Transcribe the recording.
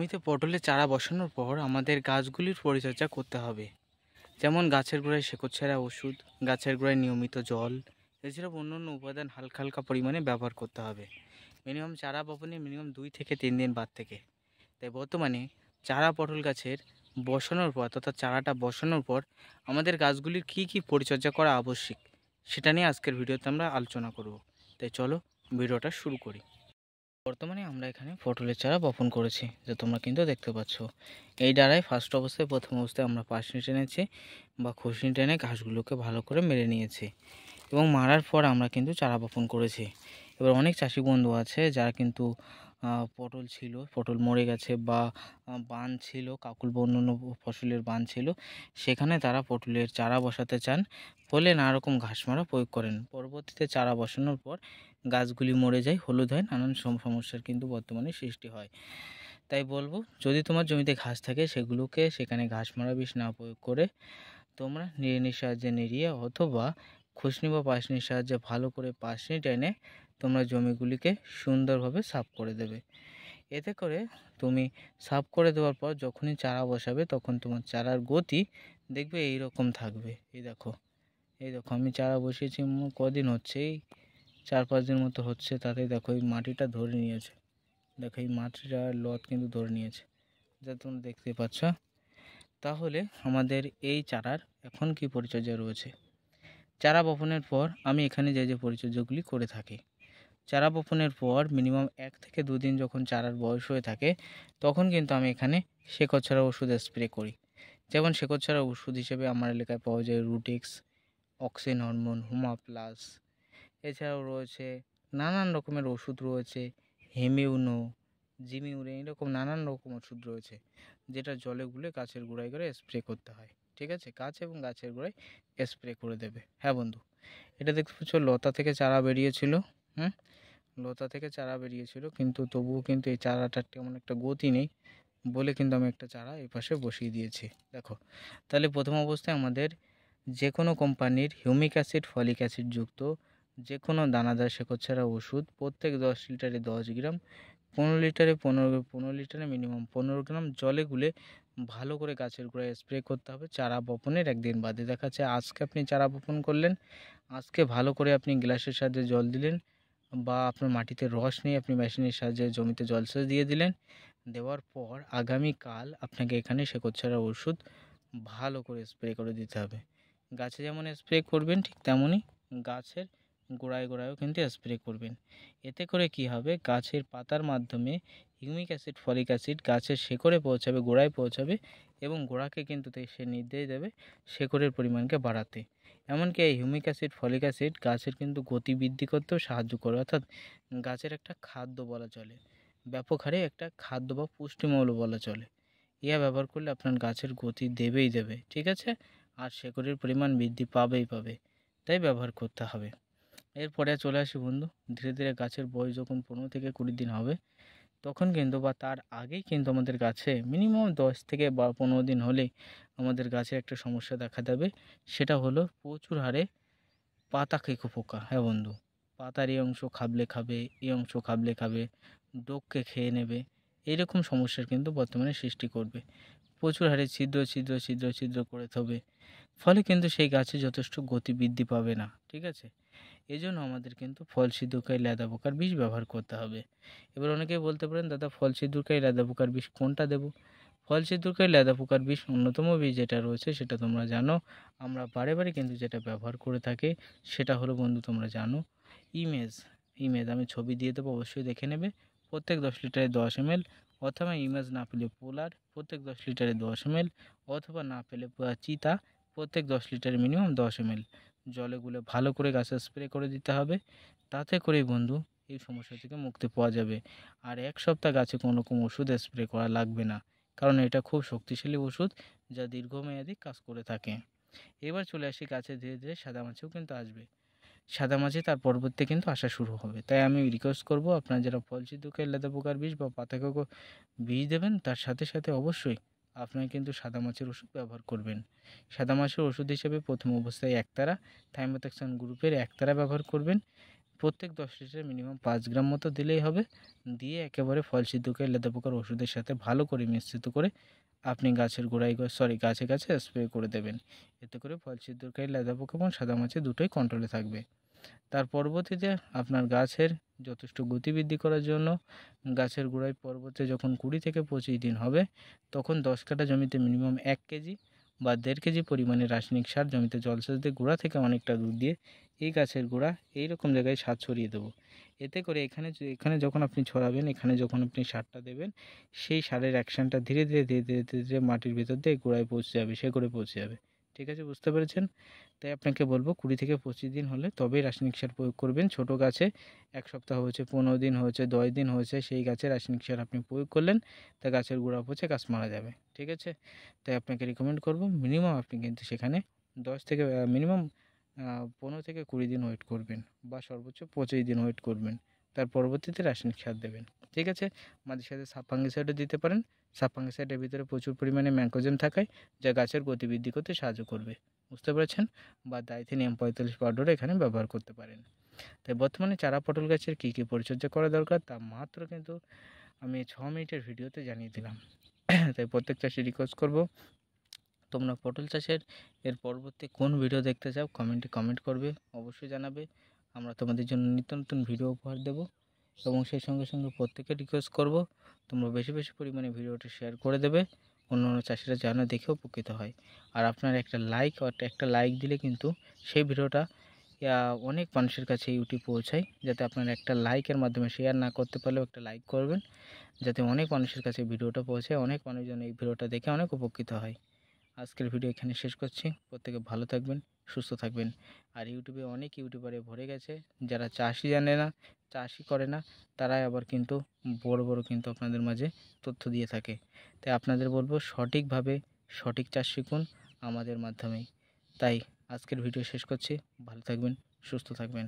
জমিতে পটলের চারা বসানোর পর আমাদের গাছগুলির পরিচর্যা করতে হবে। যেমন গাছের গোড়ায় শেকড় ছেঁড়া ওষুধ, গাছের গোড়ায় নিয়মিত জল, এছাড়াও অন্যান্য উপাদান হালকা হালকা পরিমাণে ব্যবহার করতে হবে। মিনিমাম চারা বপনের মিনিমাম 2 থেকে 3 দিন বাদ থেকে। তাই বর্তমানে চারা পটল গাছের বসানোর পর তথা চারাটা বসানোর পর আমাদের গাছগুলির কী কী পরিচর্যা করা আবশ্যিক সেটা নিয়ে আজকের ভিডিওতে আমরা আলোচনা করব। তাই চলো ভিডিওটা শুরু করি। বর্তমানে আমরা এখানে পটলের চারা বপন করেছি, যা তোমরা কিন্তু দেখতে পাচ্ছ। এই ডাঁড়ায় প্রথম অবস্থায় আমরা পাশনি টেনেছি বা খুশনি টেনে ঘাসগুলোকে ভালো করে মেরে নিয়েছি এবং মারার পর আমরা কিন্তু চারা বপন করেছি। এবার অনেক চাষি বন্ধু আছে যারা কিন্তু পটল ছিল, পটল মরে গেছে বা বান ছিল, কাকুল বা অন্যান্য ফসলের বান ছিল, সেখানে তারা পটলের চারা বসাতে চান, ফলে নানা রকম ঘাস মারা প্রয়োগ করেন। পরবর্তীতে চারা বসানোর পর গাছগুলি মরে যায়, হলুদ হয়, নানান সমস্যার কিন্তু বর্তমানে সৃষ্টি হয়। তাই বলবো, যদি তোমার জমিতে ঘাস থাকে সেগুলোকে সেখানে ঘাস মারা বিষ না প্রয়োগ করে তোমরা নিড়ানির সাহায্যে নিড়িয়ে অথবা খুসনি বা পাশনির সাহায্যে ভালো করে পাশনি টেনে তোমরা জমিগুলিকে সুন্দরভাবে সাফ করে দেবে। এতে করে তুমি সাফ করে দেওয়ার পর যখনই চারা বসাবে তখন তোমার চারার গতি দেখবে এই রকম থাকবে। এই দেখো আমি চারা বসিয়েছি কদিন হচ্ছে, এই 4-5 দিন মতো হচ্ছে, তাতে দেখো এই মাটিটা ধরে নিয়েছে। দেখো এই মাটিটার লত কিন্তু ধরে নিয়েছে, যা তোমরা দেখতে পাচ্ছ। তাহলে আমাদের এই চারার এখন কি পরিচর্যা রয়েছে। চারা বপনের পর আমি এখানে যে পরিচর্যাগুলি করে থাকি, চারা বপনের পর মিনিমাম 1 থেকে 2 দিন যখন চারার বয়স হয়ে থাকে তখন কিন্তু আমি এখানে শেকড় ছাড়া ওষুধ স্প্রে করি। যেমন শেকড় ছাড়া ওষুধ হিসেবে আমার এলাকায় পাওয়া যায় রুটেক্স, অক্সিন হরমোন, হুমা প্লাস, এছাড়াও রয়েছে নানান রকমের ওষুধ রয়েছে, হেমিউনো, জিমিউরে, এরকম নানান রকম ওষুধ রয়েছে, যেটা জলে গুলে গাছের গোড়ায় করে স্প্রে করতে হয়। ঠিক আছে, গাছ এবং গাছের গোড়ায় স্প্রে করে দেবে। হ্যাঁ বন্ধু, এটা দেখতে পাচ্ছ লতা থেকে চারা বেরিয়েছিল। লতা থেকে চারা বেরিয়েছিল, কিন্তু তবুও কিন্তু এই চারাটার তেমন একটা গতি নেই বলে কিন্তু আমি একটা চারা এই পাশে বসিয়ে দিয়েছি। দেখো, তাহলে প্রথম অবস্থায় আমাদের যে কোনো কোম্পানির হিউমিক অ্যাসিড, ফলিক অ্যাসিড যুক্ত যে কোনো দানাদার শেকড় ছাড়া ওষুধ প্রত্যেক 10 লিটারে 10 গ্রাম, 15 লিটারে 15 লিটারে মিনিমাম 15 গ্রাম জলে গুলে ভালো করে গাছের গোড়ায় স্প্রে করতে হবে চারা বপনের একদিন বাদে। দেখা যাচ্ছে আজকে আপনি চারা বপন করলেন, আজকে ভালো করে আপনি গ্লাসের সাহায্যে জল দিলেন বা আপনার মাটিতে রস নিয়ে আপনি মেশিনের সাহায্যে জমিতে জলসেচ দিয়ে দিলেন। দেওয়ার পর আগামীকাল আপনাকে এখানে শেকড় ছাড়া ওষুধ ভালো করে স্প্রে করে দিতে হবে। গাছে যেমন স্প্রে করবেন ঠিক তেমনই গাছের গোড়ায় গোড়ায়ও কিন্তু স্প্রে করবেন। এতে করে কি হবে, গাছের পাতার মাধ্যমে হিউমিক অ্যাসিড, ফলিক অ্যাসিড গাছের শেকড়ে পৌঁছাবে, গোড়ায় পৌঁছাবে এবং গোড়াকে কিন্তু সে নির্দেশ দেবে শেকড়ের পরিমাণকে বাড়াতে। এমনকি এই হিউমিক অ্যাসিড, ফলিক অ্যাসিড গাছের কিন্তু গতি বৃদ্ধি করতেও সাহায্য করে, অর্থাৎ গাছের একটা খাদ্য বলা চলে, ব্যাপক হারে একটা খাদ্য বা পুষ্টিমৌল বলা চলে। ইহা ব্যবহার করলে আপনার গাছের গতি দেবেই দেবে। ঠিক আছে, আর শেকড়ের পরিমাণ বৃদ্ধি পাবেই পাবে, তাই ব্যবহার করতে হবে। এরপরে চলে আসি বন্ধু, ধীরে ধীরে গাছের বয়স যখন 15 থেকে 20 দিন হবে তখন কিন্তু বা তার আগেই কিন্তু আমাদের গাছে মিনিমাম 10 থেকে 15 দিন হলেই আমাদের গাছে একটা সমস্যা দেখা দেবে। সেটা হলো প্রচুর হারে পাতা খেকো পোকা। হ্যাঁ বন্ধু, পাতার এই অংশ খাবলে খাবে, এই অংশ খাবলে খাবে, ডোককে খেয়ে নেবে, এইরকম সমস্যার কিন্তু বর্তমানে সৃষ্টি করবে। প্রচুর হারে ছিদ্র ছিদ্র ছিদ্র ছিদ্র করে থবে, ফলে কিন্তু সেই গাছে যথেষ্ট গতি বৃদ্ধি পাবে না। ঠিক আছে, এই জন্য আমাদের কিন্তু ফল ছিদ্রকারী লেদা পোকার বিষ ব্যবহার করতে হবে। এবার অনেকেই বলতে পারেন, দাদা ফল ছিদ্রকারী লেদা পোকার বিষ কোনটা দেবো? ফল ছিদ্রকারী লেদা পোকার বিষ অন্যতম বিষ যেটা রয়েছে সেটা তোমরা জানো, আমরা বারে বারে কিন্তু যেটা ব্যবহার করে থাকি সেটা হলো বন্ধু, তোমরা জানো, ইমেজ। আমি ছবি দিয়ে দেবো, অবশ্যই দেখে নেবে। প্রত্যেক 10 লিটারে 10 ml, অথবা ইমেজ না পেলে পোলার প্রত্যেক 10 লিটারে 10 ml, অথবা না পেলে চিতা প্রত্যেক 10 লিটারে মিনিমাম 10 ml জলে গুলে ভালো করে গাছে স্প্রে করে দিতে হবে। তাতে করেই বন্ধু এই সমস্যা থেকে মুক্তি পাওয়া যাবে। আর 1 সপ্তাহ গাছে কোনো রকম ওষুধ স্প্রে করা লাগবে না, কারণ এটা খুব শক্তিশালী ওষুধ যা দীর্ঘমেয়াদী কাজ করে থাকে। এবার চলে আসি গাছে ধীরে ধীরে সাদামাছিও কিন্তু আসবে। সাদামাছি তার পরবর্তী কিন্তু আসা শুরু হবে। তাই আমি রিকোয়েস্ট করব, আপনারা যারা ফল ছিদ্রকারী লেদা পোকার বিষ বা পাতাখোকো বিষ দেবেন তার সাথে সাথে অবশ্যই আপনারা কিন্তু সাদামাছির ওষুধ ব্যবহার করবেন। সাদামাছির ওষুধ হিসেবে প্রথম অবস্থায় একতারা থাইমোথেক্সান গ্রুপের একতারা ব্যবহার করবেন। প্রত্যেক 10 লিটারে মিনিমাম 5 গ্রাম মতো দিলেই হবে। দিয়ে একেবারে ফল ছিদ্রকারী লেদা পোকার ওষুধের সাথে ভালো করে মিশ্রিত করে আপনি গাছের গোড়ায় গাছে গাছে স্প্রে করে দেবেন। এতে করে ফল ছিদ্রকারী লেদা পোকা এবং সাদামাছি দুটোই কন্ট্রোলে থাকবে। তার পরবর্তীতে আপনার গাছের যথেষ্ট গতিবৃদ্ধি করার জন্য গাছের গোড়ায় পরবর্তী যখন 20 থেকে 25 দিন হবে, তখন 10 কাঠা জমিতে মিনিমাম 1 কেজি বা 1.5 কেজি পরিমাণে রাসায়নিক সার জমিতে জলসেচ দিয়ে গোড়া থেকে অনেকটা দূর দিয়ে এই গাছের গোড়া এইরকম জায়গায় সার ছড়িয়ে দেবো। এতে করে এখানে যখন আপনি ছড়াবেন, এখানে যখন আপনি সারটা দেবেন, সেই সারের অ্যাকশানটা ধীরে ধীরে ধীরে ধীরে ধীরে ধীরে মাটির ভিতর দিয়ে গোড়ায় পৌঁছে যাবে, শেকড়ে পৌঁছে যাবে। ঠিক আছে, বুঝতে পেরেছেন? তাই আপনাকে বলবো 20 থেকে 25 দিন হলে তবেই রাসায়নিক সার প্রয়োগ করবেন। ছোট গাছে 1 সপ্তাহ হয়েছে, 15 দিন হয়েছে, 10 দিন হয়েছে, সেই গাছে রাসায়নিক সার আপনি প্রয়োগ করলেন, তা গাছের গোড়া পচে গাছ মারা যাবে। ঠিক আছে? তাই আপনাকে রিকমেন্ড করব মিনিমাম আপনি কিন্তু সেখানে 10 থেকে মিনিমাম 15 থেকে 20 দিন ওয়েট করবেন বা সর্বোচ্চ 25 দিন ওয়েট করবেন। তার পরবর্তীতে রাসায়নিক সার দেবেন। ঠিক আছে? মাঝে সাথে সাব ফাঙ্গিসাইডও দিতে পারেন। সাব ফাঙ্গিসাইডের ভিতরে প্রচুর পরিমাণে ম্যানকোজেব থাকায় যা গাছের গতিবৃদ্ধি করতে সাহায্য করবে। বুঝতে পেরেছেন? বা ডাইথেনিয়াম 45 পাউডারও এখানে ব্যবহার করতে পারেন। তাই বর্তমানে চারা পটল গাছের কী কী পরিচর্যা করা দরকার তা মাত্র কিন্তু আমি 6 মিনিটের ভিডিওতে জানিয়ে দিলাম। তাই প্রত্যেক চাষি রিকোয়েস্ট করব, তোমরা পটল চাষের এর পরবর্তী কোন ভিডিও দেখতে চাও কমেন্টে কমেন্ট করবে, অবশ্যই জানাবে। আমরা তোমাদের জন্য নিত্য নতুন ভিডিও উপহার দেব এবং সেই সঙ্গে সঙ্গে প্রত্যেকে রিকোয়েস্ট করব তোমরা বেশি বেশি পরিমাণে ভিডিওটি শেয়ার করে দেবে, অন্য চাষিরা যেন দেখে উপকৃত হয়। আর আপনার একটা লাইক দিলে কিন্তু সেই ভিডিওটা অনেক মানুষের কাছে ইউটিউব পৌঁছায়। যাতে আপনার একটা লাইকের মাধ্যমে, শেয়ার না করতে পারলেও একটা লাইক করবেন, যাতে অনেক মানুষের কাছে ভিডিওটা পৌঁছায়, অনেক মানুষজন এই ভিডিওটা দেখে অনেক উপকৃত হয়। আজকের ভিডিও এখানে শেষ করছি। প্রত্যেকে ভালো থাকবেন, সুস্থ থাকবেন। আর ইউটিউবে অনেক ইউটিউবারে ভরে গেছে, যারা চাষই জানে না, চাষই করে না, তারাই আবার কিন্তু বড় বড় কিন্তু আপনাদের মাঝে তথ্য দিয়ে থাকে। তাই আপনাদের বলবো সঠিকভাবে সঠিক চাষ শিখুন আমাদের মাধ্যমেই। তাই আজকের ভিডিও শেষ করছি। ভালো থাকবেন, সুস্থ থাকবেন।